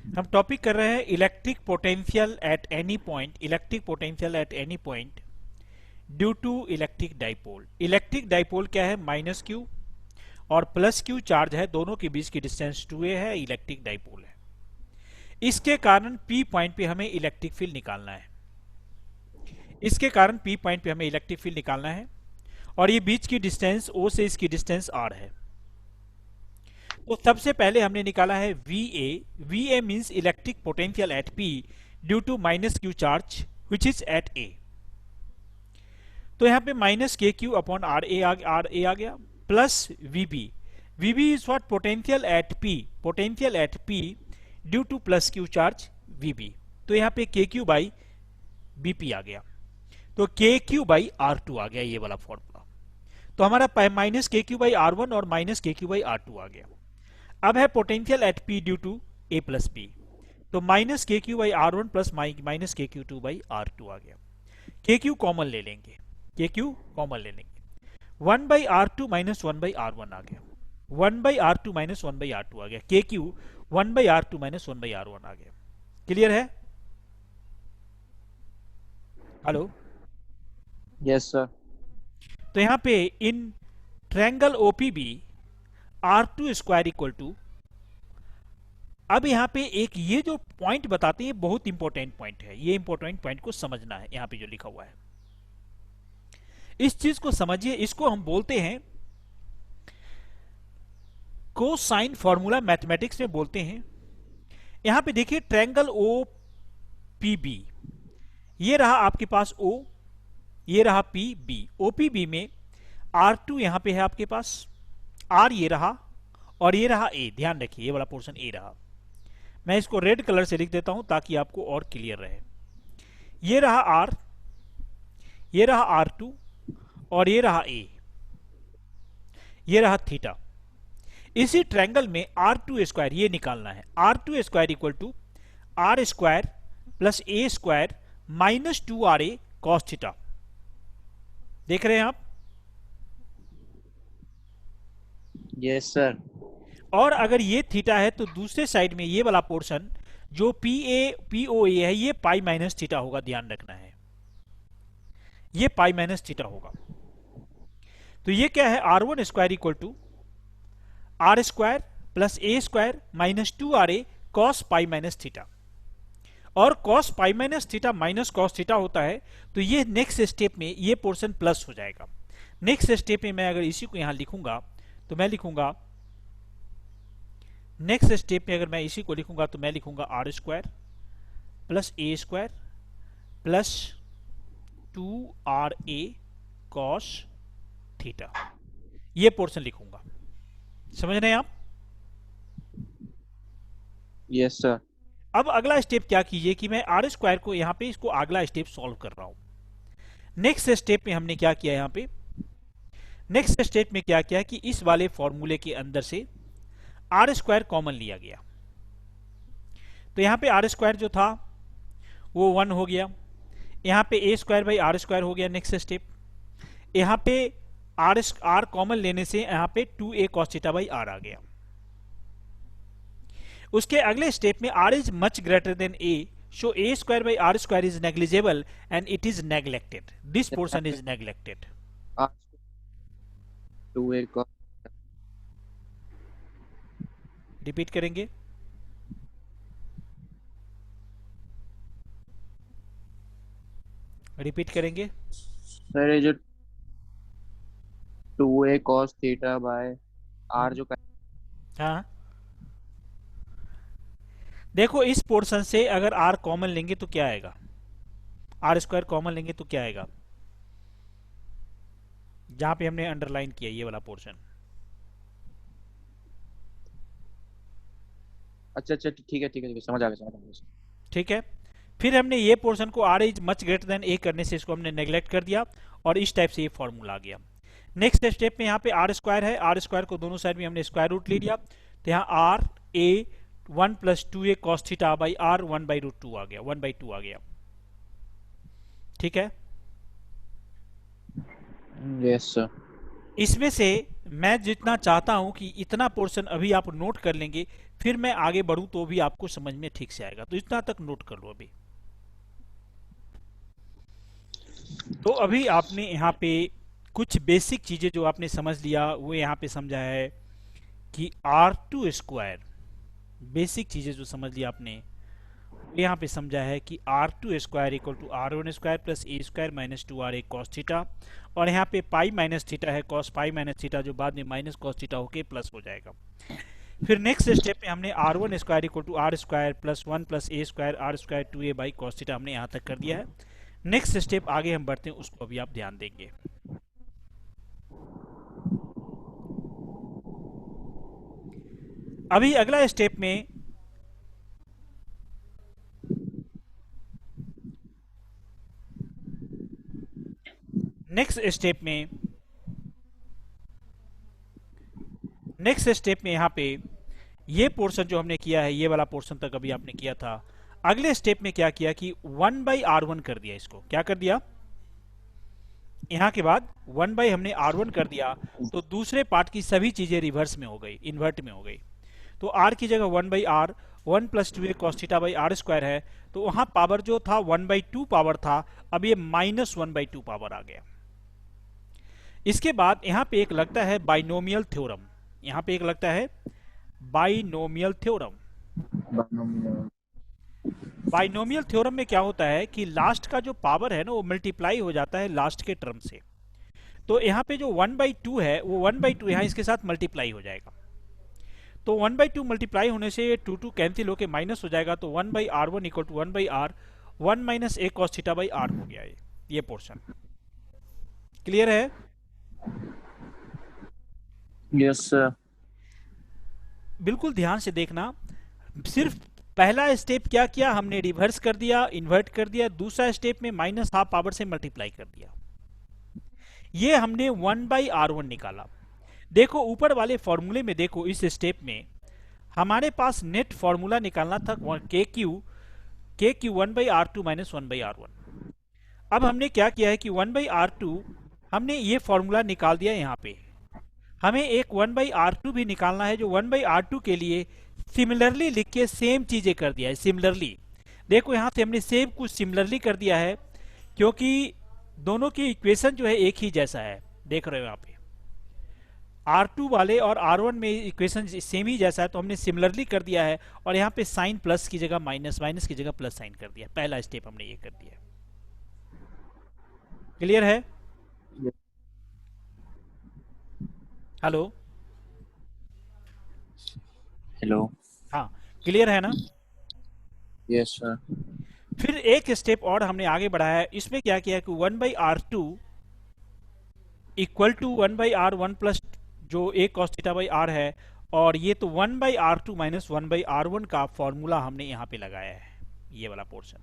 हम टॉपिक कर रहे हैं electric potential at any point, electric potential at any point due to electric dipole. Electric dipole क्या है? माइनस क्यू और प्लस क्यू चार्ज है, दोनों के बीच की डिस्टेंस 2a है, इलेक्ट्रिक डाइपोल है। इसके कारण P पॉइंट पे हमें इलेक्ट्रिक फील्ड निकालना है। इसके कारण P पॉइंट पे हमें इलेक्ट्रिक फील्ड निकालना है और ये बीच की डिस्टेंस O से इसकी डिस्टेंस R है। तो सबसे पहले हमने निकाला है VA। VA means electric potential at P due to minus Q charge which is at A। तो यहाँ पे minus K Q upon R A आ गया plus VB। VB is what? Potential at P, potential at P due to plus Q charge VB। तो यहाँ पे के Q by BP आ गया, तो के क्यू बाई R2 आ गया, ये वाला फॉर्मूला। तो हमारा minus K Q by R1 और minus K Q by R2 आ गया। अब है potential at P due to A plus B, तो minus K Q by R1 plus minus K Q two by R2 आ गया। के क्यू कॉमन ले लेंगे, के क्यू कॉमन ले लेंगे। 1 by R2 minus 1 by R1 आ गया, 1 by R2 minus 1 by R2 आ गया। K Q 1 by R2 minus 1 by R1 आ गया। क्लियर है? हेलो? Yes sir. तो यहां पे in triangle OPB R2 square equal to, अब यहाँ पे एक ये जो पॉइंट बताते हैं बहुत इंपॉर्टेंट पॉइंट है, ये इंपॉर्टेंट पॉइंट को समझना है। यहाँ पे जो लिखा हुआ है इस चीज को समझिए, इसको हम बोलते हैं कोसाइन फॉर्मूला, मैथमेटिक्स में बोलते हैं। यहां पे देखिए ट्रायंगल OPB, ये रहा आपके पास O, ये रहा PB। OPB में R2 यहां पे है आपके पास, R ये रहा और ये रहा A। ध्यान रखिए ये वाला पोर्शन A रहा। मैं इसको रेड कलर से लिख देता हूं ताकि आपको और क्लियर रहे। ये रहा R, ये रहा R2 और ये रहा A, ये रहा थीटा। इसी ट्रायंगल में R2 स्क्वायर ये निकालना है। R2 square equal to R square plus A square minus 2RA cos theta. देख रहे हैं आप? Yes sir. और अगर ये थीटा है तो दूसरे साइड में ये वाला पोर्शन जो POA है ये पाई माइनस थीटा होगा, ध्यान रखना है, ये पाई माइनस थीटा होगा। तो ये क्या है? R1 square equal to R square plus A square minus 2RA cos pi minus theta. और cos pi minus theta minus cos theta होता है, तो ये नेक्स्ट स्टेप में ये पोर्शन प्लस हो जाएगा। नेक्स्ट स्टेप में मैं अगर इसी को यहां लिखूंगा तो मैं लिखूंगा, नेक्स्ट स्टेप में अगर मैं इसी को लिखूंगा तो मैं लिखूंगा R square plus A square plus 2RA cos theta, ये पोर्शन लिखूंगा। समझ रहे हैं आप? Yes sir. अब अगला स्टेप क्या कीजिए कि मैं R स्क्वायर को यहां पे इसको अगला स्टेप सॉल्व कर रहा हूं। नेक्स्ट स्टेप में हमने क्या किया, यहां पे नेक्स्ट स्टेप में क्या किया कि इस वाले फॉर्मूले के अंदर से R स्क्वायर कॉमन लिया गया। तो यहां पे R स्क्वायर जो था वो 1 हो गया, यहां पे A square by R square हो गया। नेक्स्ट स्टेप यहां पे R कॉमन लेने से यहां पे 2A cos theta by R आ गया। उसके अगले स्टेप में R is much greater than A, so A square by R square is negligible and it is neglected, this portion is neglected. Two A का रिपीट करेंगे, repeat करेंगे। Sir, ये जो 2A cos theta by R जो हाँ देखो इस portion से अगर R कॉमन लेंगे तो क्या आएगा? R स्क्वायर कॉमन लेंगे तो क्या आएगा? जहां पे हमने अंडरलाइन किया ये वाला पोर्शन। अच्छा अच्छा, ठीक है ठीक है ठीक है, समझ आ गया समझ आ गया। ठीक है, फिर हमने ये पोर्शन को R is much greater than A करने से इसको हमने नेग्लेक्ट कर दिया और इस टाइप से ये फॉर्मूला आ गया। नेक्स्ट स्टेप में यहाँ पे R स्क्वायर है, R स्क्वायर को दोनों साइड में हमने स्क्वायर रूट ले लिया, तो यहाँ R A 1 plus 2A cos theta by R 1 by root 2 आ गया, 1 बाई 2 आ गया। ठीक है, यस सर। इसमें से मैं जितना चाहता हूं कि इतना पोर्शन अभी आप नोट कर लेंगे फिर मैं आगे बढ़ूं तो भी आपको समझ में ठीक से आएगा, तो इतना तक नोट कर लो अभी। तो अभी आपने यहाँ पे कुछ बेसिक चीजें जो आपने समझ लिया वो यहाँ पे समझा है कि R2 स्क्वायर, बेसिक चीजें जो समझ लिया आपने यहाँ पे समझा है कि R2 square equal to R1 square plus A square minus 2RA cos theta, और यहाँ पे पाई माइनस थीटा है, कॉस पाई माइनस थीटा, जो बाद में माइनस कॉस थीटा होके प्लस हो जाएगा। फिर नेक्स्ट स्टेप में हमने R1 square equal to R square plus 1 plus A square R square 2A by cos theta हमने यहाँ तक कर दिया है। नेक्स्ट स्टेप आगे हम बढ़ते हैं, उसको अभी आप ध्यान देंगे। अभी अगला स्टेप में नेक्स्ट स्टेप में यहाँ पे ये पोर्शन जो हमने किया है, ये वाला पोर्शन तक अभी आपने किया था। अगले स्टेप में क्या किया कि 1/R1 कर दिया, इसको क्या कर दिया, यहाँ के बाद 1 हमने R1 कर दिया, तो दूसरे पार्ट की सभी चीजें रिवर्स में हो गई, इन्वर्ट में हो गई। तो R की जगह 1/R, 1 plus 2A cos theta by R square है, तो वहां पावर जो था 1/2 पावर था, अब ये -1/2 पावर आ गया। इसके बाद यहाँ पे एक लगता है बाइनोमियल थ्योरम, यहाँ पे एक लगता है बाइनोमियल थ्योरम। बाइनोमियल थ्योरम में क्या होता है कि लास्ट का जो पावर है ना वो मल्टीप्लाई हो जाता है लास्ट के टर्म से। तो यहाँ पे जो 1/2 है वो 1/2 यहाँ इसके साथ मल्टीप्लाई हो जाएगा, तो 1/2 मल्टीप्लाई होने से ये 2 कैंसिल होके माइनस हो जाएगा, तो 1/R1 equal to 1/R 1 minus A cos theta by R हो गया ये पोर्शन। क्लियर है? Yes sir. बिल्कुल ध्यान से देखना, सिर्फ पहला स्टेप क्या किया हमने, रिवर्स कर दिया, इन्वर्ट कर दिया। दूसरा स्टेप में -12 पावर से मल्टीप्लाई कर दिया, ये हमने 1/R1 निकाला। देखो ऊपर वाले फॉर्मूले में, देखो इस स्टेप में हमारे पास नेट फॉर्मूला निकालना था के क्यू 1/R2 माइनस 1/R1। अब हमने क्या किया है कि 1/R2 हमने ये फॉर्मूला निकाल दिया, यहाँ पे हमें एक 1/R2 भी निकालना है, जो 1/R2 के लिए सिमिलरली लिख के सेम चीजें कर दिया है। सिमिलरली देखो यहाँ से हमने सेम कुछ सिमिलरली कर दिया है, क्योंकि दोनों की इक्वेशन जो है एक ही जैसा है, देख रहे हो यहाँ पे R2 वाले और R1 में इक्वेशन सेम ही जैसा है, तो हमने सिमिलरली कर दिया है, और यहाँ पे साइन प्लस की जगह माइनस, माइनस की जगह प्लस साइन कर दिया। पहला स्टेप हमने ये कर दिया। क्लियर है? हेलो? हेलो। हाँ, क्लियर है ना? Yes sir. फिर एक स्टेप और हमने आगे बढ़ाया है, इसमें क्या किया कि 1/R2 equal to 1/R1 plus जो ए कॉस थीटा बाई R है, और ये तो 1/R2 माइनस 1/R1 का फॉर्मूला हमने यहाँ पे लगाया है, ये वाला पोर्शन।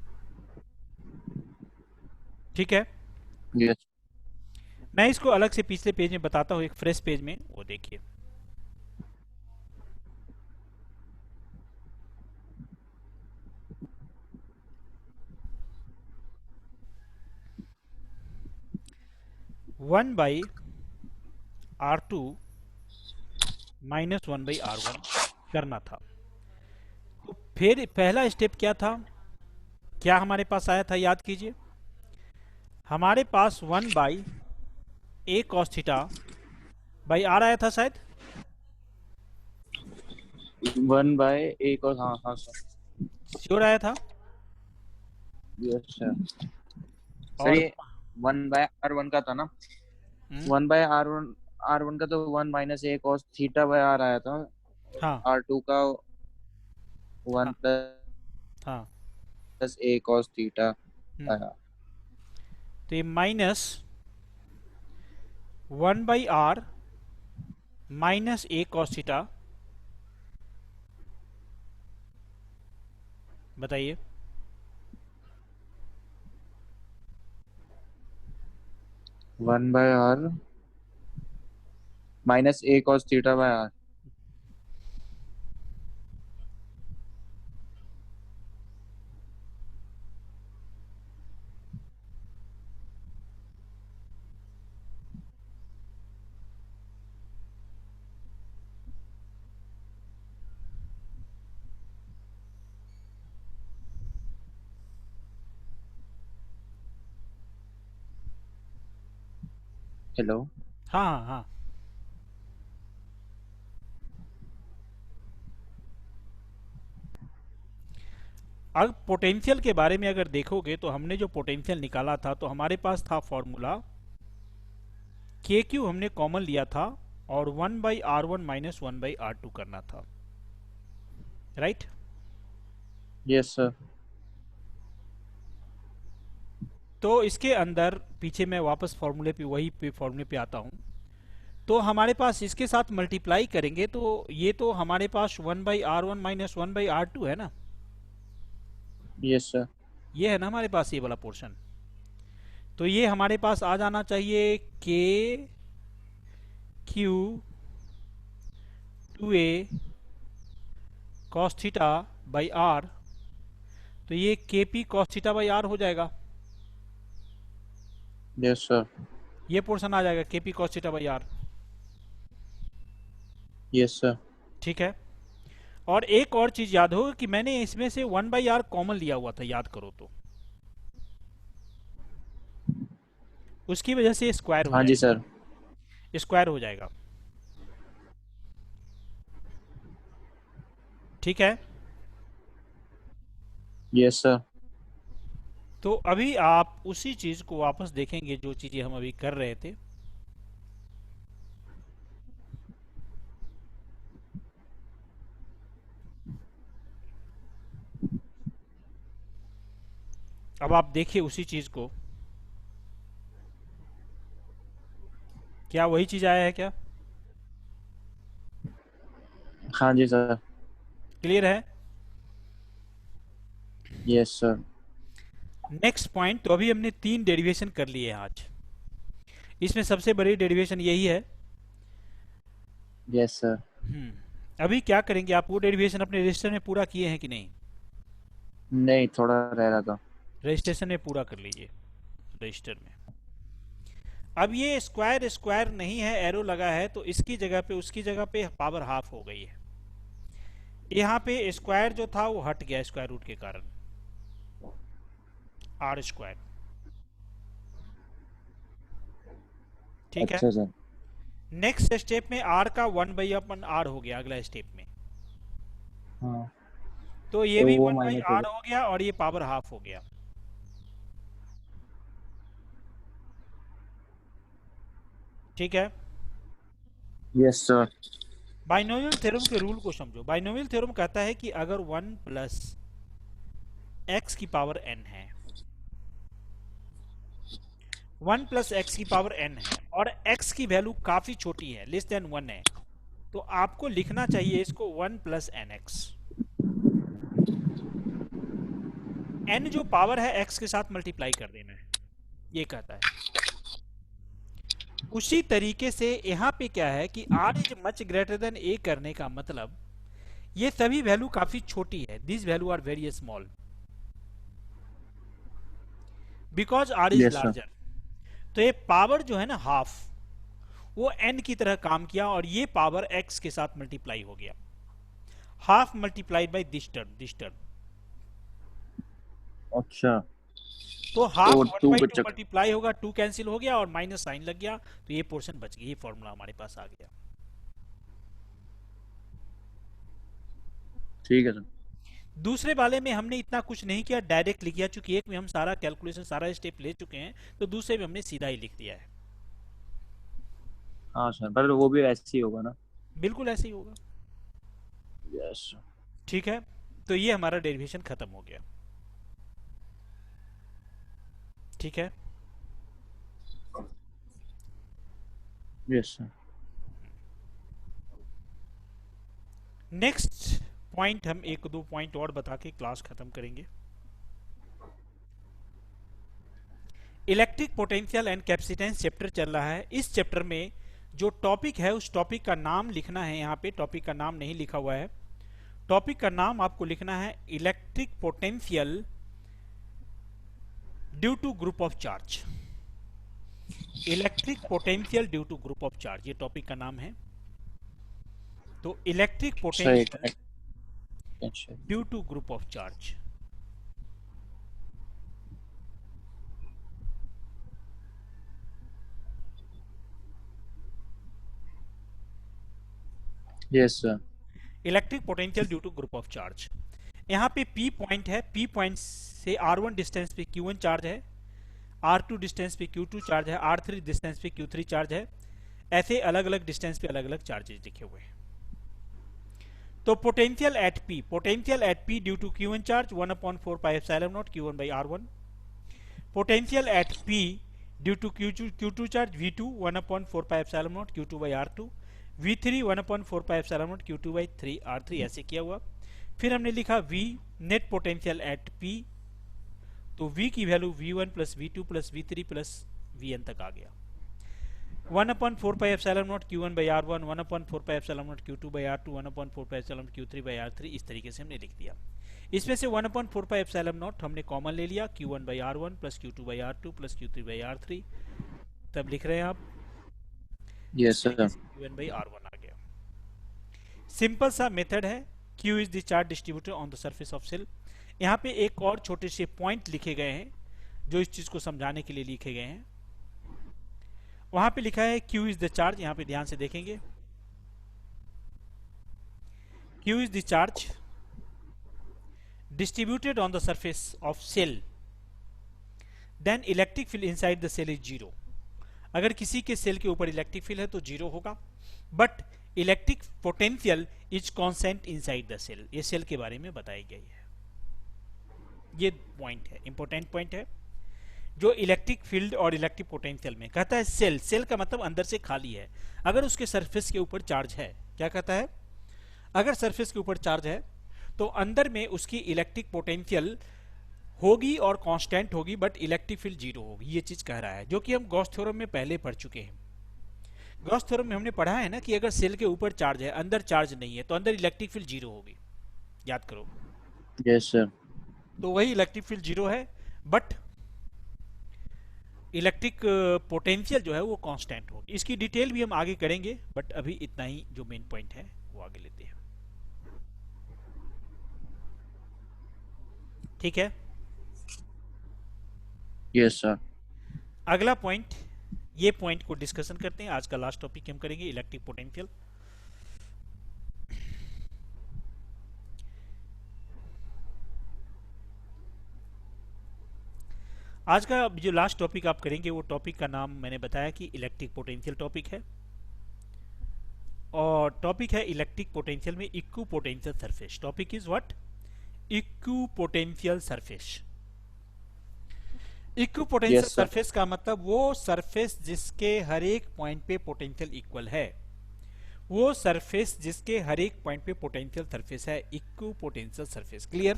ठीक है? यस। मैं इसको अलग से पिछले पेज में बताता हूँ, एक फ्रेश पेज में, वो देखिए। One by R2 minus 1/R1 करना था। तो फिर पहला स्टेप क्या था, क्या हमारे पास आया था, याद कीजिए। हमारे पास 1/A cos theta by R आया था शायद। 1/1 और हाँ हाँ सर। श्योर आया था। Yes sir. सर और ये 1/R1 का था ना? हम्म, 1/R1 का तो 1 minus A cos theta by R आया था। हाँ R2 का 1 हाँ हाँ, plus A cos theta hmm, आया। तो ये minus 1/R minus A cos theta, बताइए। 1/R minus A cos theta by R. Hello. हाँ हाँ हाँ। अब पोटेंशियल के बारे में अगर देखोगे तो हमने जो पोटेंशियल निकाला था तो हमारे पास था फॉर्मूला के क्यू, हमने कॉमन लिया था और 1/r1 - 1/r2 करना था, राइट। Yes sir. तो इसके अंदर पीछे मैं वापस फॉर्मूले पे वही पे फॉर्मूले पे आता हूँ। तो हमारे पास इसके साथ मल्टीप्लाई करेंगे तो ये तो हमारे पास 1/r1 - 1/r2 है ना, यस सर। ये है ना हमारे पास ये वाला पोर्शन। तो ये हमारे पास आ जाना चाहिए K Q 2a cos theta by R. तो ये K P cos theta by R हो जाएगा, यस सर। ये पोर्शन आ जाएगा K P cos theta by R. Yes sir. ठीक है। और एक और चीज याद हो कि मैंने इसमें से 1/r कॉमन लिया हुआ था, याद करो तो उसकी वजह से स्क्वायर हो हाँ जी जाएगा, सर। स्क्वायर हो जाएगा। ठीक है। Yes sir. तो अभी आप उसी चीज को वापस देखेंगे जो चीजें हम अभी कर रहे थे। अब आप देखिए उसी चीज को, क्या वही चीज आया है क्या? हाँ जी सर। क्लियर है? Yes sir. नेक्स्ट पॉइंट, तो अभी हमने 3 डेरिवेशन कर लिए हैं आज। इसमें सबसे बड़ी डेरिवेशन यही है। Yes sir. अभी क्या करेंगे, आप वो डेरिवेशन अपने रजिस्टर में पूरा किए हैं कि नहीं? नहीं, थोड़ा रह रहा था। रजिस्ट्रेशन में पूरा कर लीजिए, रजिस्टर में। अब ये स्क्वायर स्क्वायर नहीं है, एरो लगा है, तो इसकी जगह पे उसकी जगह पे पावर हाफ हो गई है। यहाँ पे स्क्वायर जो था वो हट गया स्क्वायर रूट के कारण, आर स्क्वायर। ठीक है। अच्छा सर। नेक्स्ट स्टेप में आर का 1/r हो गया अगला स्टेप में। हाँ, तो ये तो भी वो 1/r माइनस हो हो गया और ये पावर हाफ हो गया। ठीक है। गया। Yes sir. बाइनोमियल थ्योरम के रूल को समझो। बाइनोमियल थ्योरम कहता है कि अगर 1 प्लस एक्स की पावर n है, 1 प्लस एक्स की पावर n है और x की वैल्यू काफी छोटी है, लेस देन 1 है, तो आपको लिखना चाहिए इसको 1 प्लस एन एक्स। n जो पावर है x के साथ मल्टीप्लाई कर देना है, ये कहता है। उसी तरीके से यहाँ पे क्या है कि r is much greater than a करने का मतलब ये सभी वैल्यू काफी छोटी है, this value are very small because r is yes sir. Larger. तो ये पावर जो है ना हाफ, वो n की तरह काम किया और ये पावर x के साथ मल्टीप्लाई हो गया, half multiplied by this term. अच्छा, तो हाफ तो 1 टू बाई टू बच्चा। मल्टीप्लाई होगा, 2 कैंसिल हो गया और माइनस साइन लग गया, तो ये पोर्शन बच गया, ये फॉर्मूला हमारे पास आ गया। ठीक है सर। दूसरे वाले में हमने इतना कुछ नहीं किया, डायरेक्ट लिख दिया, चूंकि एक में हम सारा कैलकुलेशन सारा स्टेप ले चुके हैं, तो दूसरे में हमने सीधा ही लिख दिया है। हाँ सर, पर वो भी ऐसे ही होगा ना। बिल्कुल ऐसे ही होगा। Yes sir. ठीक है। तो ये हमारा डेरिवेशन खत्म हो गया। ठीक है। Yes sir. नेक्स्ट पॉइंट, हम एक दो पॉइंट और बता के क्लास खत्म करेंगे। Electric potential and capacitance chapter चल रहा है। इस चैप्टर में जो टॉपिक है उस टॉपिक का नाम लिखना है, यहाँ पे टॉपिक का नाम नहीं लिखा हुआ है। टॉपिक का नाम आपको लिखना है electric potential due to group of charge. Electric potential due to group of charge, ये टॉपिक का नाम है। तो इलेक्ट्रिक सर एक potential tension. Due to group of charge. Yes sir. Electric potential due to group of charge. यहाँ पे P point है, P point से R1 डिस्टेंस पे Q1 चार्ज है, R2 डिस्टेंस पे Q2 चार्ज है, R3 डिस्टेंस पे Q3 चार्ज है। ऐसे अलग अलग डिस्टेंस पे अलग अलग चार्जेस लिखे हुए हैं। तो potential at P due to Q1 charge 1/4 pi epsilon naught Q1 by R1। Potential at P due to Q2 charge V2 1/4 pi epsilon naught Q2 by R2। V3 1/4 pi epsilon naught Q2 by 3 R3। ऐसे किया हुआ। फिर हमने लिखा V net potential at P, तो V की value V1 plus V2 plus V3 plus Vn तक आ गया। 1/4 pi epsilon naught Q1 by R1, 1/4 pi epsilon naught Q2 by R2, 1/4 pi epsilon not Q3 by R3। इस तरीके से हमने लिख दिया। इसमें से 1/4 पाई एप्सिलॉन नॉट हमने कॉमन ले लिया, Q1 by R1 plus Q2 by R2 plus Q3 by R3। तब लिख रहे हैं आप, इस यस तरीके सर। से Q1 by R1 आ गया। सिंपल सा मेथड है। Q is the charge distributor on the surface of shell. यहाँ पे एक और छोटे से पॉइंट लिखे गए हैं जो इस चीज को समझाने के लिए लिखे गए हैं। वहां पे लिखा है Q इज द चार्ज, यहाँ पे ध्यान से देखेंगे। Q is the charge distributed on the surface of cell, then electric field inside the cell is 0। अगर किसी के सेल के ऊपर इलेक्ट्रिक फील्ड है तो 0 होगा, but electric potential is constant inside the shell. ये सेल के बारे में बताई गई है। ये पॉइंट है, इंपॉर्टेंट पॉइंट है, जो इलेक्ट्रिक फील्ड और इलेक्ट्रिक पोटेंशियल में कहता है। सेल का मतलब अंदर से खाली है। अगर उसके सरफेस के ऊपर चार्ज है, क्या कहता है, अगर सरफेस के ऊपर चार्ज है तो अंदर में उसकी इलेक्ट्रिक पोटेंशियल होगी और कांस्टेंट होगी, बट इलेक्ट्रिक फील्ड 0 होगी। ये चीज कह रहा है, जो कि हम गॉस थ्योरम में पहले पढ़ चुके हैं। गॉस थ्योरम में हमने पढ़ा है ना कि अगर सेल के ऊपर चार्ज है, अंदर चार्ज नहीं है, तो अंदर इलेक्ट्रिक फील्ड 0 होगी। याद करो। Yes sir. तो वही इलेक्ट्रिक फील्ड 0 है, बट इलेक्ट्रिक पोटेंशियल जो है वो कांस्टेंट होगी। इसकी डिटेल भी हम आगे करेंगे, बट अभी इतना ही जो मेन पॉइंट है वो आगे लेते हैं। ठीक है। Yes sir. अगला पॉइंट, ये पॉइंट को डिस्कशन करते हैं। आज का लास्ट टॉपिक हम करेंगे इलेक्ट्रिक पोटेंशियल। आज का जो लास्ट टॉपिक आप करेंगे वो टॉपिक का नाम मैंने बताया कि इलेक्ट्रिक पोटेंशियल टॉपिक है, और टॉपिक है इलेक्ट्रिक पोटेंशियल में equipotential surface. Topic is what, equipotential surface. Equipotential yes sir. Surface का मतलब वो सरफेस जिसके हर एक पॉइंट पे पोटेंशियल इक्वल है, वो सरफेस जिसके हर एक पॉइंट पे पोटेंशियल सरफेस है, equipotential surface. Clear.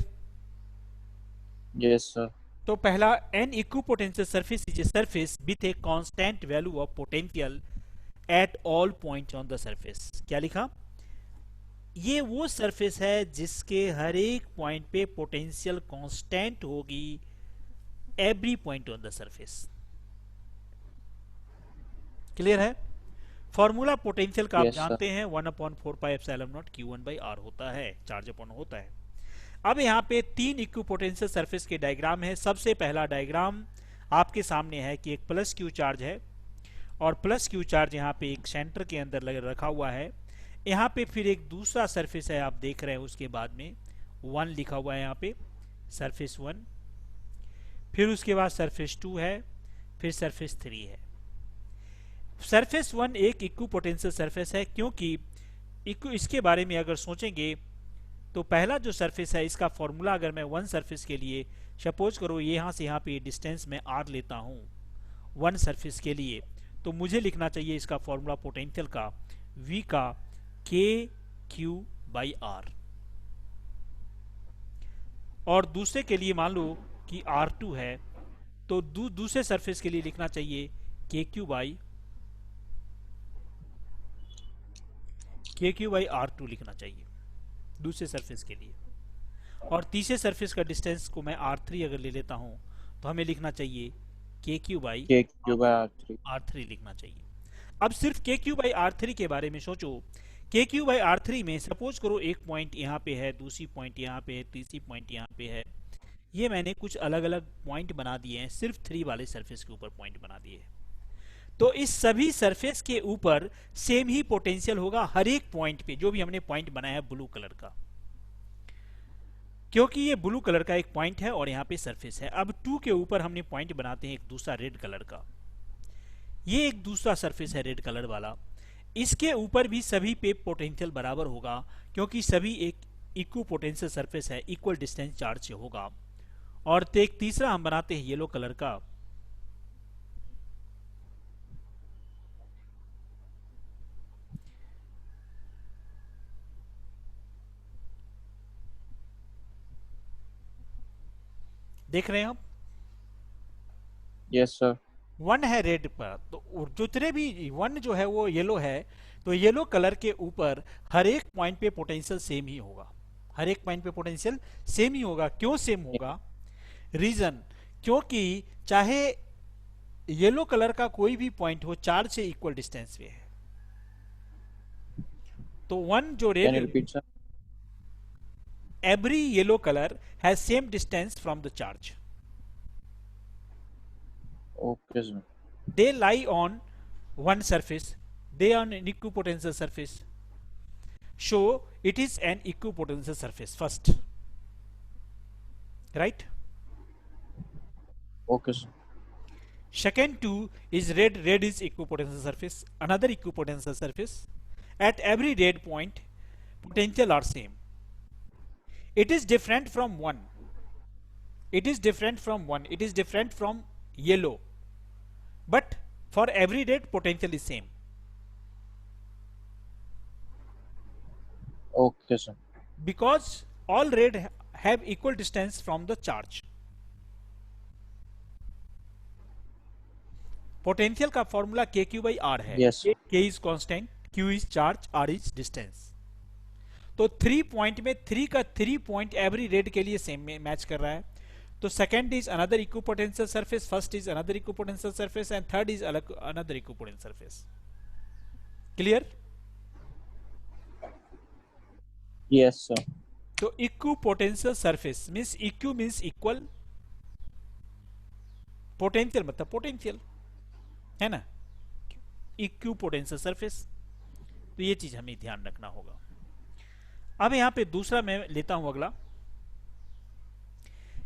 Yes sir. तो पहला, an equipotential surface is a surface with a constant value of potential at all points on the surface. क्या लिखा, ये वो सरफेस है जिसके हर एक पॉइंट पे पोटेंशियल कांस्टेंट होगी, every point on the surface. Clear है। फॉर्मूला पोटेंशियल का आप यस सर। जानते हैं, 1/4 pi epsilon naught Q1 by R होता है, चार्ज अपॉन होता है। अब यहाँ पे 3 इक्यू पोटेंशियल सरफेस के डायग्राम है। सबसे पहला डायग्राम आपके सामने है कि एक प्लस क्यू चार्ज है, और प्लस क्यू चार्ज यहाँ पे एक सेंटर के अंदर रखा हुआ है। यहाँ पे फिर एक दूसरा सरफेस है, आप देख रहे हैं, उसके बाद में 1 लिखा हुआ है यहाँ पे, सरफेस 1। फिर उसके बाद सरफेस 2 है, फिर सरफेस 3 है। सरफेस 1 एक इक्यू पोटेंशियल सरफेस है, क्योंकि इसके बारे में अगर सोचेंगे तो पहला जो सरफेस है इसका फॉर्मूला, अगर मैं 1 सरफेस के लिए सपोज करो यहाँ से यहाँ पे डिस्टेंस में r लेता हूँ 1 सरफेस के लिए, तो मुझे लिखना चाहिए इसका फॉर्मूला पोटेंशियल का v का KQ/R। और दूसरे के लिए मान लो कि R2 है, तो दूसरे सरफेस के लिए लिखना चाहिए KQ/R2 लिखना चाहिए दूसरे सरफेस के लिए। और तीसरे सरफेस का डिस्टेंस को मैं R3 अगर ले लेता हूं तो हमें लिखना चाहिए KQ/R3 लिखना चाहिए। अब सिर्फ KQ/R3 के बारे में सोचो। KQ/R3 में सपोज करो एक पॉइंट यहाँ पे है, दूसरी पॉइंट यहाँ पे है, तीसरी पॉइंट यहाँ पे है। ये मैंने कुछ अलग अलग पॉइंट बना दिए हैं, सिर्फ 3 वाले सरफेस के ऊपर पॉइंट बना दिए हैं। तो इस सभी सरफेस के ऊपर सेम ही पोटेंशियल होगा हर एक पॉइंट पे, जो भी हमने पॉइंट बनाया है ब्लू कलर का, क्योंकि ये ब्लू कलर का एक पॉइंट है और यहाँ पे सरफेस है। अब 2 के ऊपर हमने पॉइंट बनाते हैं एक दूसरा रेड कलर का, ये एक दूसरा सरफेस है रेड कलर वाला, इसके ऊपर भी सभी पे पोटेंशियल बराबर होगा, क्योंकि सभी एक इक्वल पोटेंशियल सरफेस है, इक्वल डिस्टेंस चार्ज से होगा। और तो एक तीसरा हम बनाते हैं येलो कलर का, देख रहे हैं हम, यस सर। 1 है रेड पर, तो जितने भी 1 जो है वो येलो है, तो येलो कलर के ऊपर हर एक पॉइंट पे पोटेंशियल सेम ही होगा, हर एक पॉइंट पे पोटेंशियल सेम ही होगा। क्यों सेम होगा? रीजन, क्योंकि चाहे येलो कलर का कोई भी पॉइंट हो चार्ज से इक्वल डिस्टेंस पे है, तो 1 जो can you read, repeat sir? every yellow color has same distance from the charge. Okay sir. They lie on one surface, they are on an equipotential surface, so it is an equipotential surface first, right? Okay sir. Second 2 is red, red is equipotential surface, another equipotential surface. At every red point potential are same. It is different from 1, it is different from 1, it is different from yellow, but for every red potential is same. Okay sir. Because all red have equal distance from the charge. Potential का formula K Q by R है। Yes sir. K is constant, Q is charge, R is distance. तो 3 point में 3 का 3 point every red के लिए same में match कर रहा है। तो second is another equipotential surface, first is another equipotential surface and third is another equipotential surface. Clear? Yes sir. तो equipotential surface means equi means equal, potential मतलब potential, है ना, इक्विपोटेंशियल सरफेस। तो ये चीज हमें ध्यान रखना होगा। अब यहां पे दूसरा मैं लेता हूं अगला,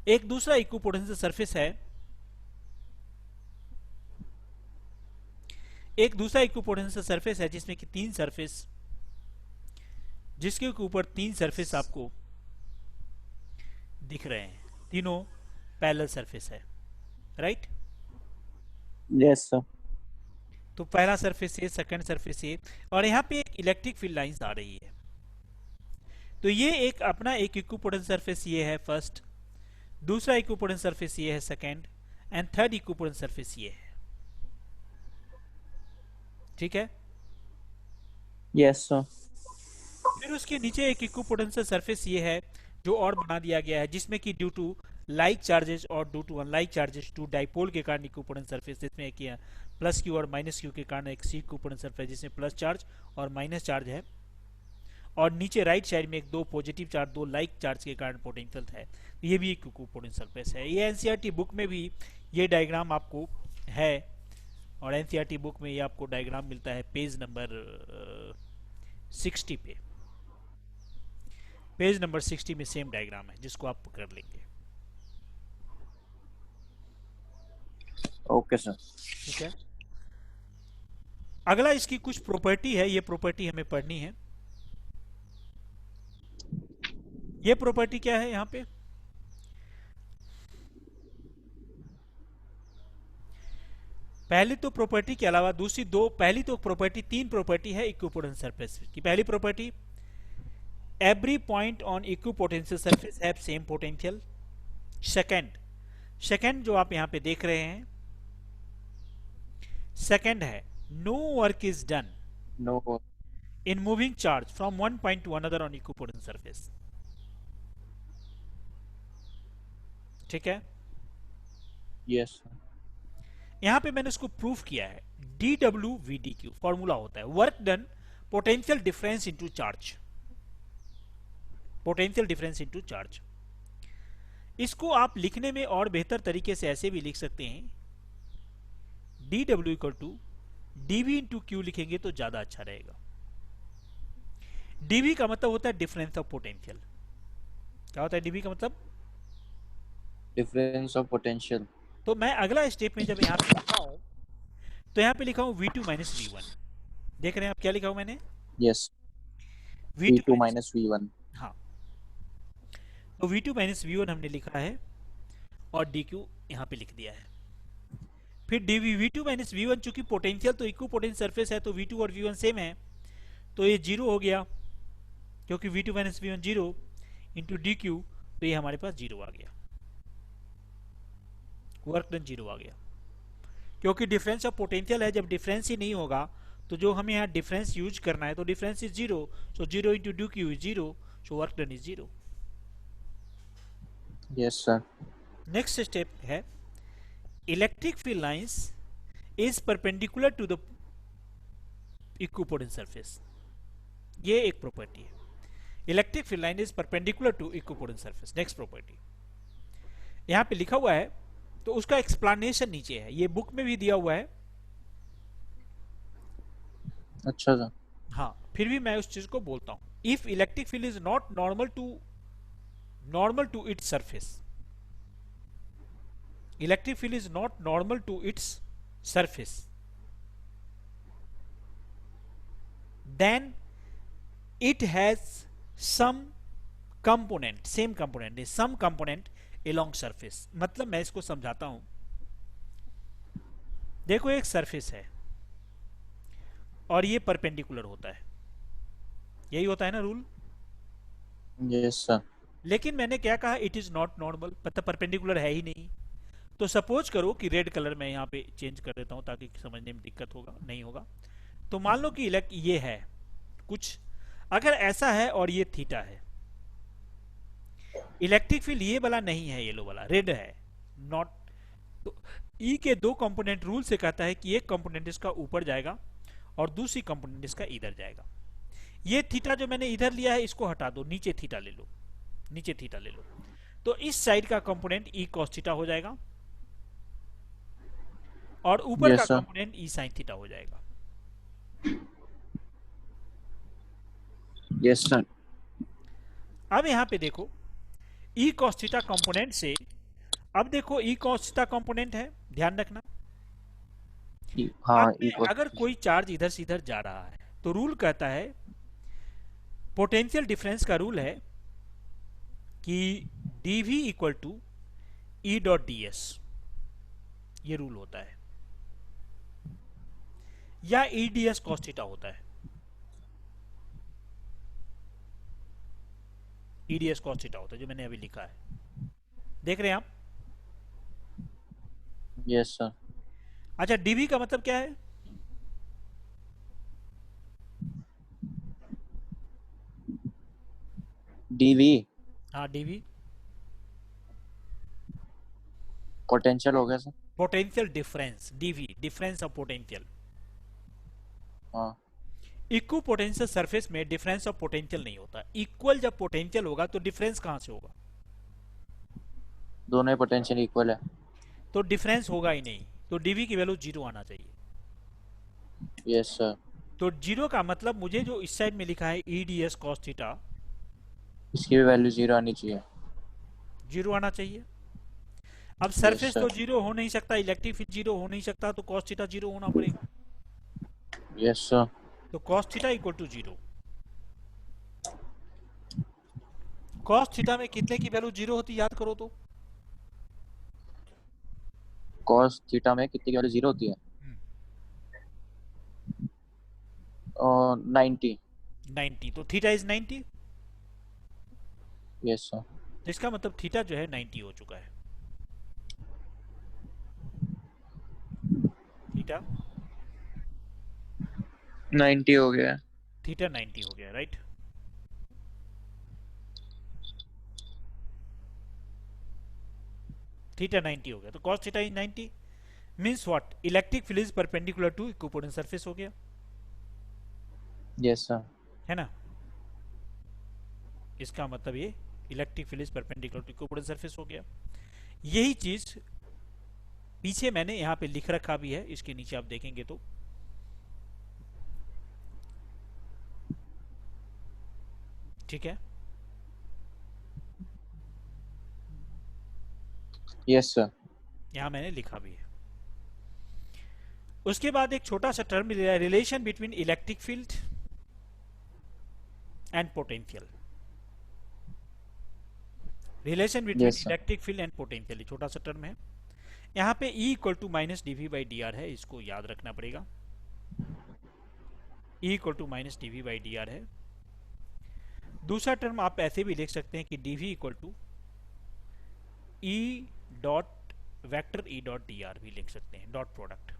एक दूसरा इक्विपोटेंशियल सरफेस है, एक दूसरा इक्विपोटेंशियल सरफेस है जिसमें कि 3 सरफेस, जिसके ऊपर 3 सरफेस आपको दिख रहे हैं, तीनों पैरेलल सरफेस है, राइट? Yes sir. तो पहला surface A, second surface A, और यहां पे एक इलेक्ट्रिक फील्ड लाइंस आ रही है। तो ये एक अपना एक इक्विपोटेंशियल सरफेस ये है फर्स्ट, दूसरा इक्विपोटेंशियल सरफेस ये है second, and third equipotential surface ये है। ठीक है? Yes sir. फिर उसके नीचे एक इक्विपोटेंशियल सरफेस ये है जो और बना दिया गया है, जिसमें कि ड्यू टू लाइक चार्जेस और due to unlike charges to dipole के कारण इक्विपोटेंशियल सरफेस, जिसमें एक प्लस क्यू और माइनस क्यू के कारण एक सी इक्विपोटेंशियल सरफेस जिसमें प्लस चार्ज और माइनस चार्ज है, और नीचे राइट साइड में एक 2 पॉजिटिव चार्ज 2 लाइक चार्ज के कारण पोटेंशियल है। ये भी एक इक्विपोटेंशियल सरफेस है। ये एनसीईआरटी बुक में भी ये डायग्राम आपको है, और एनसीईआरटी बुक में ये आपको डायग्राम मिलता है पेज नंबर 60 पे, पेज नंबर 60 में सेम डायग्राम है, जिसको आप कर लेंगे। Okay sir. ठीक है? अगला इसकी कुछ प्रॉपर्टी है, ये प्रॉपर्टी हमें पढ़नी है। ये प्रॉपर्टी क्या है? यहां पे पहली तो प्रॉपर्टी के अलावा दूसरी दो, पहली तो प्रॉपर्टी 3 प्रॉपर्टी है इक्विपोटेंशियल सरफेस की। पहली property, every point on equipotential surface have same potential. Second जो आप यहां पे देख रहे हैं, सेकंड है no work is done no in moving charge from one point to another on equipotential surface। ठीक है? Yes sir. यहां पे मैंने इसको प्रूफ किया है, dw vdq फॉर्मूला होता है work done potential difference into charge, potential difference into charge. इसको आप लिखने में और बेहतर तरीके से ऐसे भी लिख सकते हैं, dw equal to dv into Q लिखेंगे तो ज्यादा अच्छा रहेगा। dv का मतलब होता है डिफरेंस ऑफ पोटेंशियल। क्या होता है dv का मतलब? Difference of potential. तो मैं अगला स्टेप में जब यहाँ पे लिखा हूं तो यहाँ पे लिखा हूं v2 माइनस वी वन। देख रहे हैं आप क्या लिखा हूं मैंने? Yes, v2 V2 minus, minus V1। हाँ, तो v2 माइनस वी वन हमने लिखा है और dq यहाँ पे लिख दिया है। फिर dv v2 minus V one, चूंकि पोटेंशियल तो इक्व पोटेंशियल सरफेस है तो v2 और v1 सेम है, तो ये जीरो हो गया क्योंकि v2 minus V one zero into dq, तो ये हमारे पास जीरो आ गया, वर्क डन जीरो आ गया। क्योंकि डिफरेंस ऑफ पोटेंशियल है, जब डिफरेंस ही नहीं होगा तो जो हमें यहाँ डिफरेंस यूज करना है तो difference is zero, so zero into D Q is zero, so work done is zero. Yes sir. Next step है electric field lines is perpendicular to the equipotent surface. ये एक प्रॉपर्टी है, electric field line is perpendicular to equipotent surface. Next property यहाँ पे लिखा हुआ है तो उसका एक्सप्लेनेशन नीचे है, ये बुक में भी दिया हुआ है। अच्छा सर। हाँ, फिर भी मैं उस चीज को बोलता हूं। If electric field is not normal to its surface, electric field is not normal to its surface, then it has some component, same component is some component along surface। मतलब मैं इसको समझाता हूं। देखो एक सरफेस है और ये परपेंडिकुलर होता है, यही होता है ना रूल। Yes sir. लेकिन मैंने क्या कहा, इट इज नॉट नॉर्मल, मतलब परपेंडिकुलर है ही नहीं। तो सपोज करो कि रेड कलर में यहाँ पे चेंज कर देता हूँ ताकि समझने में दिक्कत होगा नहीं होगा। तो मान लो कि ये है कुछ, अगर ऐसा है और ये थीटा है, इलेक्ट्रिक फील्ड ये वाला नहीं है, येलो वाला रेड है, नॉट। तो ई के दो कंपोनेंट रूल से कहता है कि एक कंपोनेंट इसका ऊपर जाएगा और दूसरी कंपोनेंट इसका इधर जाएगा। ये थीटा जो मैंने इधर लिया है इसको हटा दो, नीचे थीटा ले लो, नीचे थीटा ले लो, तो इस साइड का कंपोनेंट ई कॉस थीटा हो जाएगा और ऊपर का कंपोनेंट ई साइन थीटा हो जाएगा। Yes sir. अब यहां पे देखो ई कॉस थीटा कंपोनेंट से, अब देखो ई कॉस थीटा कंपोनेंट है, ध्यान रखना। हाँ, अब अगर कोई चार्ज इधर से इधर जा रहा है तो रूल कहता है, पोटेंशियल डिफरेंस का रूल है कि dv equal to E dot D S, ये रूल होता है, या E D S cos theta होता है, E D S cos theta होता है जो मैंने अभी लिखा है, देख रहे हैं आप? Yes sir. अच्छा, dv का मतलब क्या है? dv हाँ, dv पोटेंशियल हो गया sir. Potential difference, dv difference of potential. हाँ। इक्व पोटेंशियल सरफेस में डिफरेंस ऑफ पोटेंशियल नहीं होता। इक्वल जब पोटेंशियल होगा तो डिफरेंस कहां से होगा? दोनों पोटेंशियल इक्वल है तो डिफरेंस होगा ही नहीं, तो dv की वैल्यू जीरो आना चाहिए। Yes sir. तो जीरो का मतलब मुझे जो इस साइड में लिखा है E D S cos theta, इसकी भी वैल्यू जीरो आनी चाहिए। जीरो आना चाहिए। अब सरफेस तो जीरो हो नहीं सकता, इलेक्ट्रिक फील्ड जीरो हो नहीं सकता, तो कॉस थीटा जीरो होना पड़ेगा। Yes sir. तो cos theta equal to zero. Cos theta में कितने की वैल्यू जीरो होती, याद करो तो? कॉस थीटा में कितनी की वैल्यू जीरो होती है? 90। 90, तो थीटा इज 90। Yes sir. तो इसका मतलब थीटा जो है 90 हो चुका है। थीटा 90 हो गया। थीटा 90 हो गया, राइट? थीटा 90 हो गया, तो cos theta is 90 means what? Electric field is perpendicular to equipotent surface हो गया। Yes sir. है ना? इसका मतलब ये electric field is perpendicular to equipotent surface हो गया। यही चीज पीछे मैंने यहाँ पे लिख रखा भी है, इसके नीचे आप देखेंगे तो ठीक है। Yes sir. यहां मैंने लिखा भी है। उसके बाद एक छोटा सा टर्म मिल रहा है, relation between electric field and potential. Relation between yes sir. Electric field and potential, छोटा सा टर्म है। यहाँ पे E equal to minus D V by D R है, इसको याद रखना पड़ेगा। E equal to minus D V by D R है। दूसरा टर्म आप ऐसे भी लिख सकते हैं कि D V equal to E dot vector E dot D R भी लिख सकते हैं, dot product.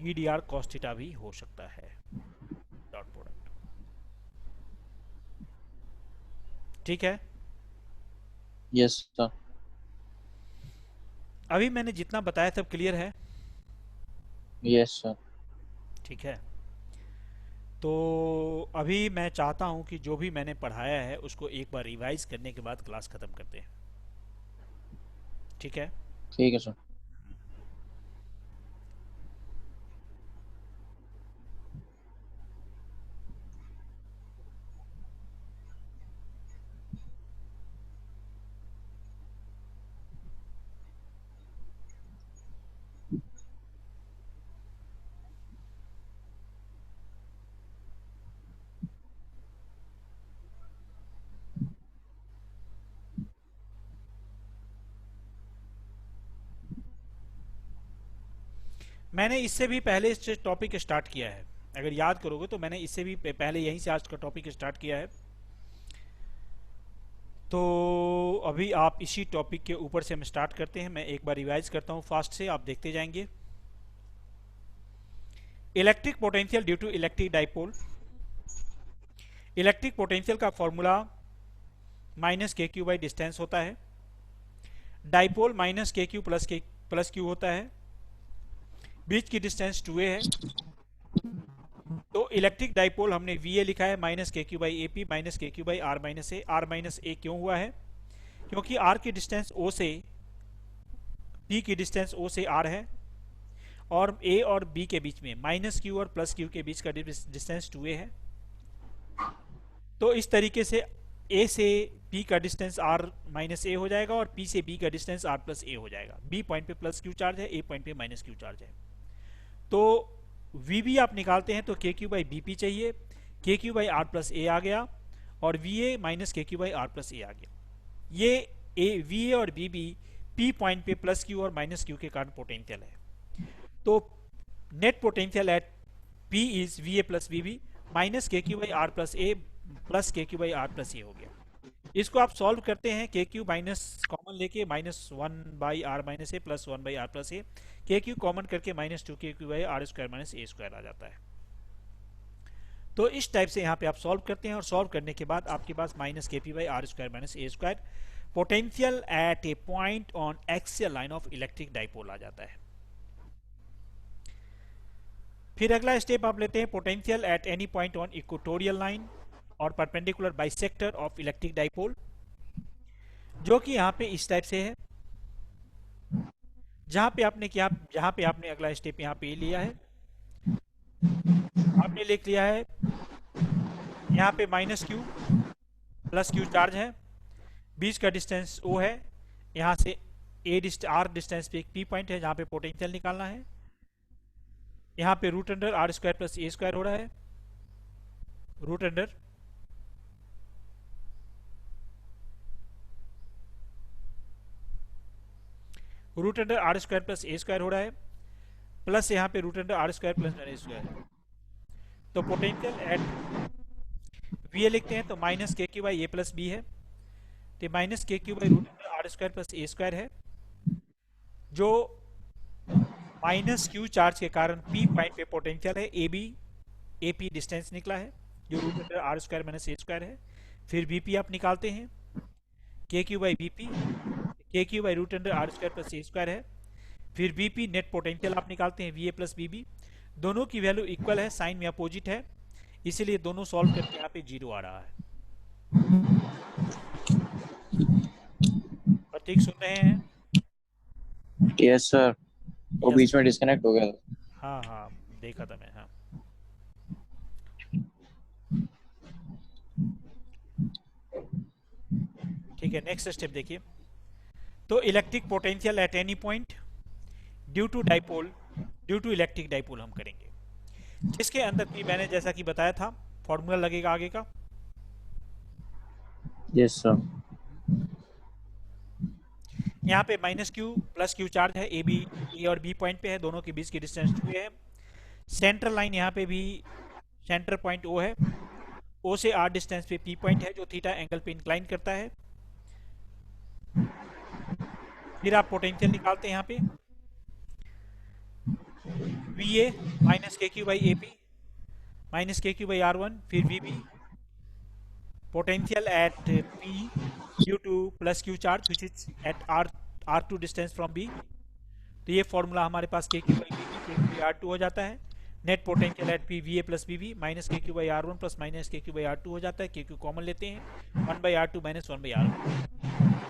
E D R cos theta भी हो सकता है, डॉट प्रोडक्ट। ठीक है। Yes sir. अभी मैंने जितना बताया सब क्लियर है? Yes sir. ठीक है। तो अभी मैं चाहता हूं कि जो भी मैंने पढ़ाया है उसको एक बार रिवाइज करने के बाद क्लास खत्म करते हैं। ठीक है। ठीक है सर। मैंने इससे भी पहले इस टॉपिक स्टार्ट किया है, अगर याद करोगे तो मैंने इससे भी पहले यहीं से आज का टॉपिक स्टार्ट किया है। तो अभी आप इसी टॉपिक के ऊपर से हम स्टार्ट करते हैं। मैं एक बार रिवाइज करता हूं फास्ट से, आप देखते जाएंगे। Electric potential due to electric dipole. Electric potential का formula minus K Q by distance होता है। Dipole minus K Q plus Q होता है। बीच की डिस्टेंस 2a है। तो इलेक्ट्रिक डाइपोल हमने Va लिखा है minus K Q by A P minus K Q by are minus A. R minus A क्यों हुआ है? क्योंकि R की डिस्टेंस O से P की डिस्टेंस O से R है, और A और B के बीच में माइनस क्यू और प्लस क्यू के बीच का डिस्टेंस 2a है। तो इस तरीके से A से P का डिस्टेंस R माइनस ए हो जाएगा और P से B का डिस्टेंस R प्लस ए हो जाएगा। B पॉइंट पे प्लस क्यू चार्ज है, A पॉइंट पे माइनस क्यू चार्ज है। तो VB आप निकालते हैं तो के क्यू बाई बी पी चाहिए, K Q by are plus A आ गया, और VA minus K Q by are plus A आ गया। ये VA और VB P पॉइंट पे प्लस क्यू और माइनस क्यू के कारण पोटेंशियल है। तो net potential at P is VA plus VB minus K Q by are plus A plus K Q by are plus A हो गया। इसको आप सॉल्व करते हैं, के क्यू माइनस कॉमन लेके minus one by are minus a plus one by are plus a, k Q common करके minus two k Q by r square minus A square आ जाता है। तो इस टाइप से यहाँ पे आप सॉल्व करते हैं, और सॉल्व करने के बाद आपके पास minus k p by r square minus A square potential at a point on axial line of electric dipole आ जाता है। फिर अगला स्टेप आप लेते हैं, potential at any point on equatorial line और perpendicular bisector of electric dipole, जो कि यहाँ पे इस टाइप से है। जहाँ पे आपने अगला स्टेप यहाँ पे लिया है, आपने लिख लिया है यहाँ पे minus Q plus Q charge है, बीच का डिस्टेंस O है, यहाँ से आर डिस्टेंस पे एक P पॉइंट है जहाँ पे पोटेंशियल निकालना है। यहाँ पे root under R square plus ए स्क्वायर हो रहा है, root under R square plus ए स्क्वायर हो रहा है, प्लस यहाँ पे root under R square plus ए स्क्वायर। तो पोटेंशियल एट VA लिखते हैं तो minus K Q by A plus B है, तो minus K Q by root under R square plus A square है, जो माइनस क्यू चार्ज के कारण P पॉइंट पे पोटेंशियल है। AP डिस्टेंस निकला है जो root under R square minus ए स्क्वायर है। फिर BP आप निकालते हैं, K Q by B P, K Q by root under R square plus A square है। फिर BP नेट पोटेंशियल आप निकालते हैं, VA प्लस BB, दोनों की वैल्यू इक्वल है, साइन में अपोजिट है, इसीलिए दोनों सॉल्व करके यहाँ पे 0 आ रहा है। और ठीक सुन रहे हैं? Yes sir. वो बीच में डिस्कनेक्ट हो गया था। हाँ देखा था मैं। हाँ ठीक है, नेक्स्ट स्टेप देखिए। तो electric potential at any point due to dipole, due to electric dipole हम करेंगे, जिसके अंदर भी मैंने जैसा कि बताया था फॉर्मूला लगेगा आगे का। Yes sir. यहाँ पे minus Q plus Q charge है, ए और बी पॉइंट पे है, दोनों के बीच की डिस्टेंस 2 है। सेंट्रल लाइन यहाँ पे भी सेंटर पॉइंट ओ है, ओ से आर डिस्टेंस पे पी पॉइंट है जो थीटा एंगल पे इंक्लाइन करता है। फिर आप पोटेंशियल निकालते हैं यहाँ पे V A minus K Q by A P minus K Q by R one, फिर V B potential at P due to plus Q charge which is at R two distance from B. तो ये formula हमारे पास K Q by B B K Q by R two हो जाता है। Net potential at P V A plus B B minus K Q by R one plus minus K Q by R two हो जाता है, K Q common लेते हैं, 1 by R two minus 1 by R one.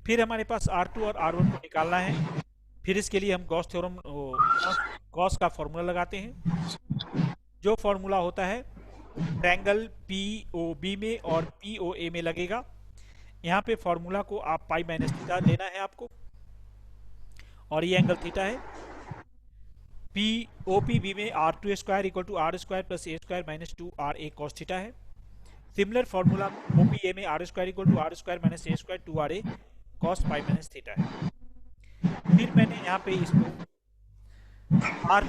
फिर हमारे पास R two और R one को निकालना है। फिर इसके लिए हम गॉस थ्योरम, गॉस का फॉर्मूला लगाते हैं, जो फॉर्मूला होता है ट्रायंगल पी ओ बी में और पी ओ ए में लगेगा। यहाँ पे फॉर्मूला को आप पाई माइनस थीटा लेना है आपको, और ये एंगल थीटा है। पी ओ पी बी में r two square equal to r square plus A square minus 2 r a cos theta है। Similar formula o p a में r square equal to r square minus A square 2 r a cos pi minus theta है। फिर मैंने यहाँ पे इसको are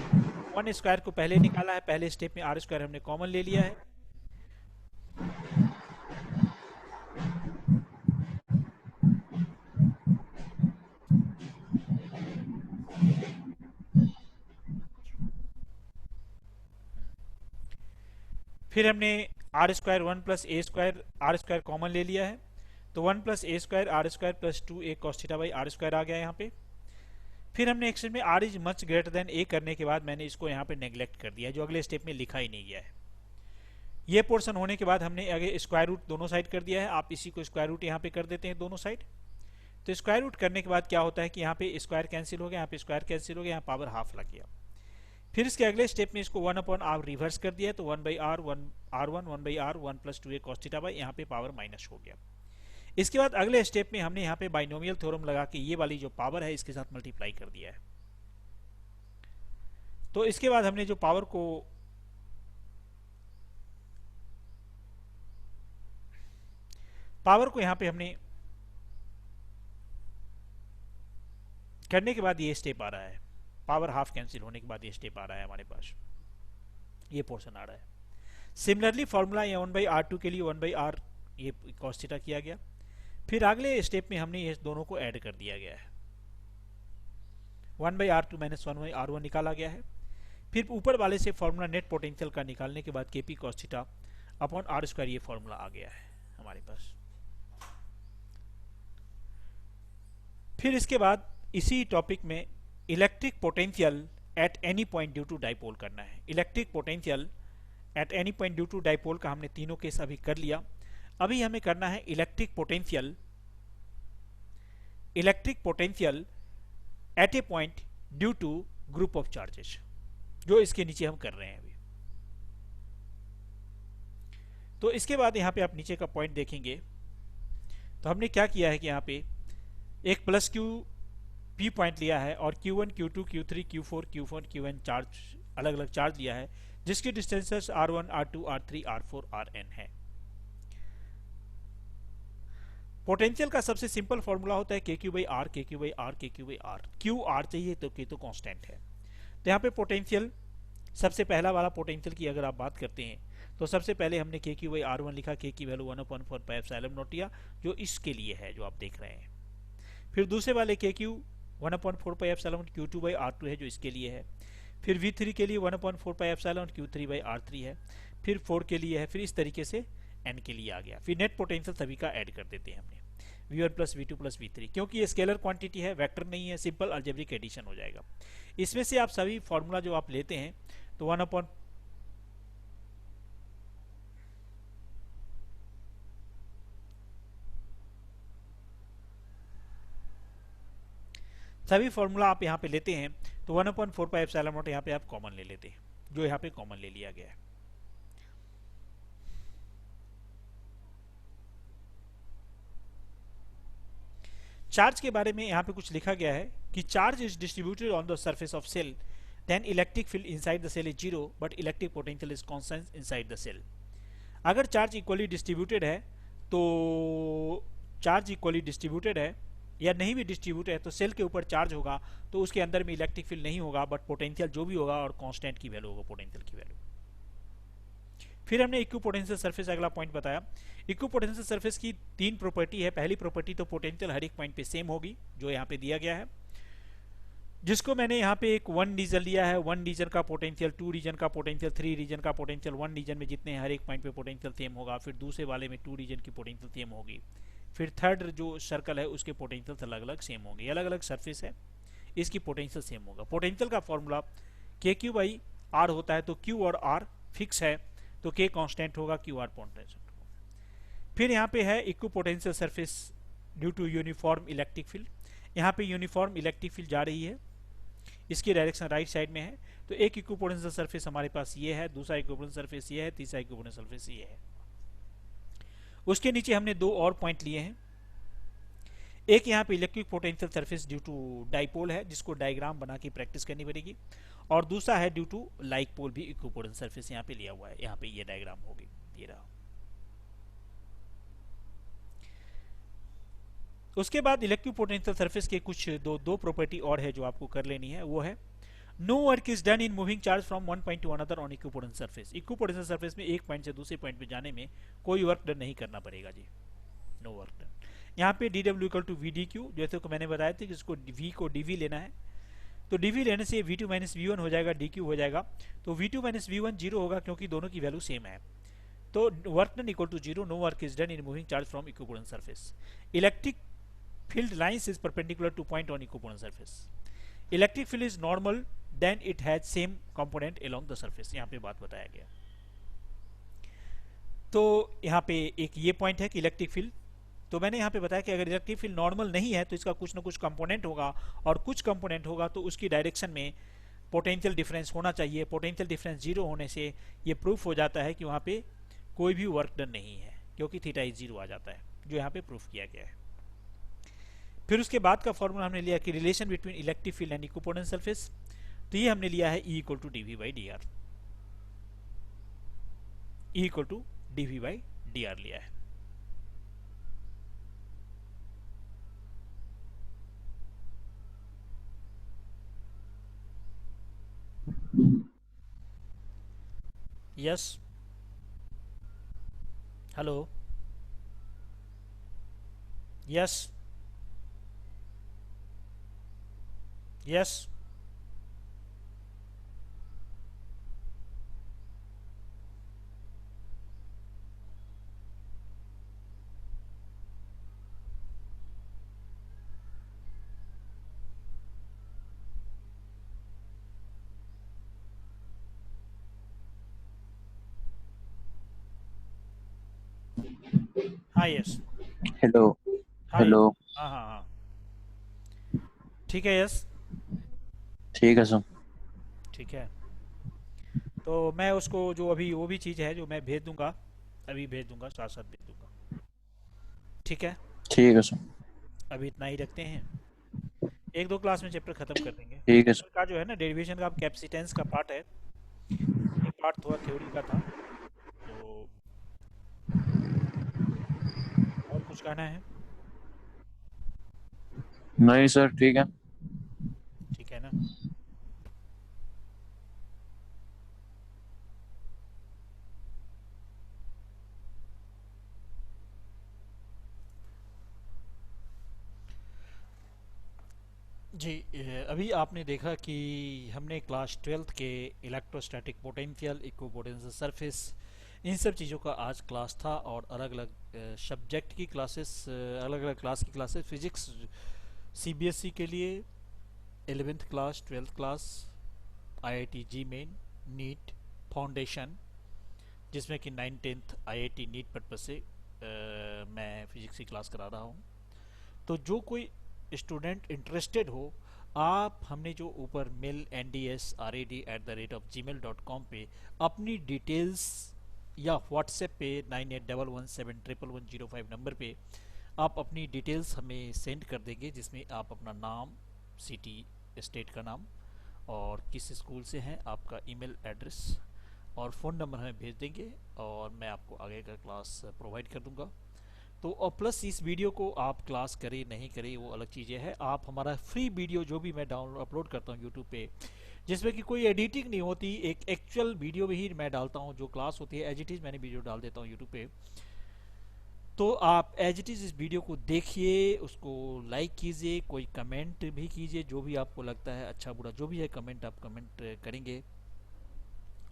one square को पहले निकाला है, पहले स्टेप में आर स्क्वायर हमने कॉमन ले लिया है। फिर हमने आर स्क्वायर 1 प्लस ए स्क्वायर आर स्क्वायर कॉमन ले लिया है, तो 1 plus A square r square plus 2 a cos theta by r square आ गया यहाँ पे। फिर हमने एक्शन में r is much greater than a करने के बाद मैंने इसको यहाँ पे नेग्लेक्ट कर दिया है, जो अगले स्टेप में लिखा ही नहीं गया है। ये पोर्शन होने के बाद हमने आगे स्क्वायर रूट दोनों साइड कर दिया है। आप इसी को स्क्वायर रूट यहाँ पे कर देते हैं दोनों साइड। तो स्क्वायर रूट करने के बाद क्या होता है कि यहाँ पे स्क्वायर कैंसिल हो गया, यहाँ पे स्क्वायर कैंसिल हो गया, यहाँ पावर हाफ लग गया। फिर इसके अगले स्टेप में इसको 1 अपॉन आर रिवर्स कर दिया, तो 1 by R one R one 1 by R 1 plus 2a cos theta by, यहाँ पे पावर माइनस हो गया। इसके बाद अगले स्टेप में हमने यहाँ पे बाइनोमियल थ्योरम लगा के ये वाली जो पावर है इसके साथ मल्टीप्लाई कर दिया है। तो इसके बाद हमने जो पावर को यहाँ पे हमने करने के बाद ये स्टेप आ रहा है, पावर हाफ कैंसिल होने के बाद ये स्टेप आ रहा है हमारे पास, ये पोर्शन आ रहा है। सिमिलरली फॉर्मूला ये 1 बाई आर टू के लिए 1 बाई आर ये कॉस थीटा किया गया। फिर अगले स्टेप में हमने ये दोनों को ऐड कर दिया गया है, 1 by R two minus 1 by R one निकाला गया है। फिर ऊपर वाले से फॉर्मूला नेट पोटेंशियल का निकालने के बाद K P cos theta upon R square ये फॉर्मूला आ गया है हमारे पास। फिर इसके बाद इसी टॉपिक में electric potential at any point due to dipole करना है। Electric potential at any point due to dipole का हमने तीनों केस अभी कर लिया। अभी हमें करना है electric potential at a point due to group of charges, जो इसके नीचे हम कर रहे हैं अभी। तो इसके बाद यहाँ पे आप नीचे का पॉइंट देखेंगे तो हमने क्या किया है कि यहाँ पे एक प्लस क्यू पी पॉइंट लिया है और Q1, Q2, Q3, Q4, Q1, Qn charge अलग अलग चार्ज लिया है, जिसके distances R1, R2, R3, R4, Rn है। पोटेंशियल का सबसे सिंपल फॉर्मूला होता है KQ by R, KQ by R, KQ by R। Q R चाहिए तो K तो कांस्टेंट है। तो यहाँ पे पोटेंशियल सबसे पहला वाला पोटेंशियल की अगर आप बात करते हैं तो सबसे पहले हमने KQ बाई R1 लिखा, K की वैल्यू 1/4 पाई एप्सिलॉन नॉट लिया, जो इसके लिए है जो आप देख रहे हैं। फिर दूसरे वाले KQ 1/4 pi epsilon Q2 by R2 है, जो इसके लिए है। फिर V3 के लिए 1/4 pi epsilon Q3 by R3 है। फिर 4 के लिए है। फिर इस तरीके से N के लिए आ गया। फिर नेट पोटेंशियल सभी का ऐड कर देते हैं हमने, V1 plus V2 plus V3, क्योंकि ये स्केलर क्वांटिटी है, वेक्टर नहीं है, सिंपल अलजेब्रिक एडिशन हो जाएगा। इसमें से आप सभी फॉर्मूला जो आप लेते हैं तो 1/, सभी फॉर्मूला आप यहाँ पे लेते हैं तो 1/4 पाई एप्सिलॉन नॉट यहाँ पे आप कॉमन ले लेते हैं, जो यहाँ पे कॉमन ले लिया गया है। चार्ज के बारे में यहाँ पे कुछ लिखा गया है कि charge is distributed on the surface of shell, then electric field inside the shell is zero but electric potential is constant inside the shell. अगर चार्ज इक्वली डिस्ट्रीब्यूटेड है तो चार्ज इक्वली डिस्ट्रीब्यूटेड है या नहीं भी डिस्ट्रीब्यूटेड है तो cell के ऊपर चार्ज होगा तो उसके अंदर में इलेक्ट्रिक फील्ड नहीं होगा बट पोटेंशियल जो भी होगा और कांस्टेंट की वैल्यू होगा पोटेंशियल की वैल्यू। फिर हमने इक्विपोटेंशियल सरफेस अगला पॉइंट बताया। इक्विपोटेंशियल सरफेस की तीन प्रॉपर्टी है। पहली प्रॉपर्टी तो पोटेंशियल हर एक पॉइंट पे सेम होगी जो यहाँ पे दिया गया है, जिसको मैंने यहाँ पे एक वन रीजन लिया है। वन रीजन का पोटेंशियल, टू रीजन का पोटेंशियल, थ्री रीजन का पोटेंशियल। वन रीजन में जितने हर एक पॉइंट पे पोटेंशियल सेम होगा, फिर दूसरे वाले में टू रीजन की पोटेंशियल सेम होगी, फिर थर्ड जो सर्कल है उसके पोटेंशियल अलग अलग सेम होंगे। अलग अलग सरफेस है, इसकी पोटेंशियल सेम होगा। पोटेंशियल का formula K Q by are होता है, तो क्यू और आर फिक्स है तो के कांस्टेंट होगा, क्यू आर कांस्टेंट होगा। फिर यहाँ पे है equipotential surface due to uniform electric field. यहाँ पे यूनिफॉर्म इलेक्ट्रिक फील्ड जा रही है, इसकी डायरेक्शन राइट साइड में है। तो एक इक्विपोटेंशियल सरफेस हमारे पास ये है, दूसरा इक्विपोटेंशियल सरफेस ये है, तीसरा इक्विपोटेंशियल सरफेस ये है। उसके नीचे हमने दो और पॉइंट लिए हैं। एक यहाँ पे electric potential surface due to dipole है, जिसको डायग्राम बना के प्रैक्टिस करनी पड़ेगी, और दूसरा है ड्यू टू लाइक पोल भी इक्विपोटेंशियल सरफेस यहाँ पे लिया हुआ है। यहाँ पे ये डायग्राम होगी, ये रहा। उसके बाद इलेक्ट्रिक पोटेंशियल सरफेस के कुछ दो प्रॉपर्टी और है जो आपको कर लेनी है। वो है no work is done in moving charge from one point to another on equipotential surface. Equipotential surface में एक पॉइंट से दूसरे पॉइंट पे जाने में कोई वर्क डन नहीं करना पड़ेगा जी, नो वर्क डन। यहाँ पे D W equal to V D Q, जैसे को मैंने बताया था कि इसको वी को डी वी लेना है, तो डी वी लेने से V two minus V one हो जाएगा, डी क्यू हो जाएगा। तो V two minus V one zero होगा क्योंकि दोनों की वैल्यू सेम है। तो work done equal to zero, no work is done in moving charge from equipotential surface. Electric field lines is perpendicular to point on equipotent surface. Electric field is normal then it has same component along the surface. यहाँ पे बात बताया गया। तो यहाँ पे एक ये पॉइंट है कि इलेक्ट्रिक फील्ड, तो मैंने यहाँ पे बताया कि अगर इलेक्ट्रिक फील्ड नॉर्मल नहीं है तो इसका कुछ ना कुछ कंपोनेंट होगा, और कुछ कंपोनेंट होगा तो उसकी डायरेक्शन में पोटेंशियल डिफरेंस होना चाहिए। पोटेंशियल डिफरेंस जीरो होने से ये प्रूफ हो जाता है कि वहाँ पे कोई भी वर्क डन नहीं है, क्योंकि थीटा इज जीरो आ जाता है, जो यहाँ पे प्रूफ किया गया है। फिर उसके बाद का फॉर्मूला हमने लिया कि relation between electric field and equipotential surface, तो ये हमने लिया है E equal to D V by D R. E equal to D V by D R लिया है। यस, हेलो, यस, यस, हाँ, यस, हेलो हाँ, हेलो। हाँ, हाँ, हाँ, ठीक है, यस, ठीक है सर। ठीक है। तो मैं उसको जो अभी वो भी चीज़ है जो मैं भेज दूंगा, अभी भेज दूंगा, साथ साथ भेज दूंगा, ठीक है। ठीक है सर। अभी इतना ही रखते हैं, एक दो क्लास में चैप्टर खत्म कर देंगे। ठीक है सर। का जो है ना डेरिवेशन का कैपेसिटेंस का पार्ट है, एक पार्ट थोड़ा थ्योरी का था, तो और कुछ कहना है? नहीं सर, ठीक है। ठीक है ना। जी, अभी आपने देखा कि हमने क्लास 12th के इलेक्ट्रोस्टैटिक पोटेंशियल, इक्विपोटेंशियल सरफेस, इन सब चीज़ों का आज क्लास था, और अलग अलग सब्जेक्ट की क्लासेस, अलग अलग क्लास की क्लासेस, फिजिक्स सीबीएसई के लिए 11th class, 12th class, IIT JEE Main, NEET, foundation, जिसमें कि 9th 10th IIT NEET purpose से मैं फिजिक्स की क्लास करा रहा हूँ। तो जो कोई स्टूडेंट इंटरेस्टेड हो, आप हमने जो ऊपर mail@rad@gmail.com पे अपनी डिटेल्स या व्हाट्सएप पे 9811711105 नंबर पे आप अपनी डिटेल्स हमें सेंड कर देंगे, जिसमें आप अपना नाम, सिटी, स्टेट का नाम और किस स्कूल से हैं, आपका ईमेल एड्रेस और फ़ोन नंबर हमें भेज देंगे और मैं आपको आगे का क्लास प्रोवाइड कर दूंगा। तो और प्लस इस वीडियो को आप क्लास करें नहीं करें वो अलग चीज़ें है, आप हमारा फ्री वीडियो जो भी मैं डाउनलोड अपलोड करता हूँ यूट्यूब पे, जिसमें कि कोई एडिटिंग नहीं होती, एक एक्चुअल वीडियो ही मैं डालता हूँ, जो क्लास होती है एज इट इज़ मैंने वीडियो डाल देता हूँ यूट्यूब पे। तो आप एज इट इज़ इस वीडियो को देखिए, उसको लाइक कीजिए, कोई कमेंट भी कीजिए, जो भी आपको लगता है अच्छा बुरा जो भी है कमेंट आप कमेंट करेंगे।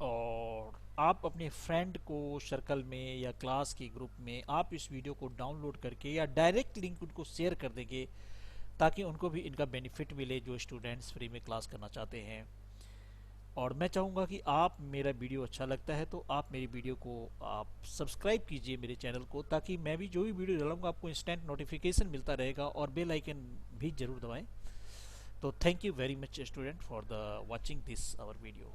और आप अपने फ्रेंड को सर्कल में या क्लास के ग्रुप में आप इस वीडियो को डाउनलोड करके या डायरेक्ट लिंक उनको शेयर कर देंगे, ताकि उनको भी इनका बेनिफिट मिले जो स्टूडेंट्स फ्री में क्लास करना चाहते हैं। और मैं चाहूँगा कि आप, मेरा वीडियो अच्छा लगता है तो आप मेरी वीडियो को आप सब्सक्राइब कीजिए मेरे चैनल को, ताकि मैं भी जो भी वीडियो डालूंगा आपको इंस्टेंट नोटिफिकेशन मिलता रहेगा, और बेल आइकन भी ज़रूर दबाएं। तो thank you very much student for the watching this our video.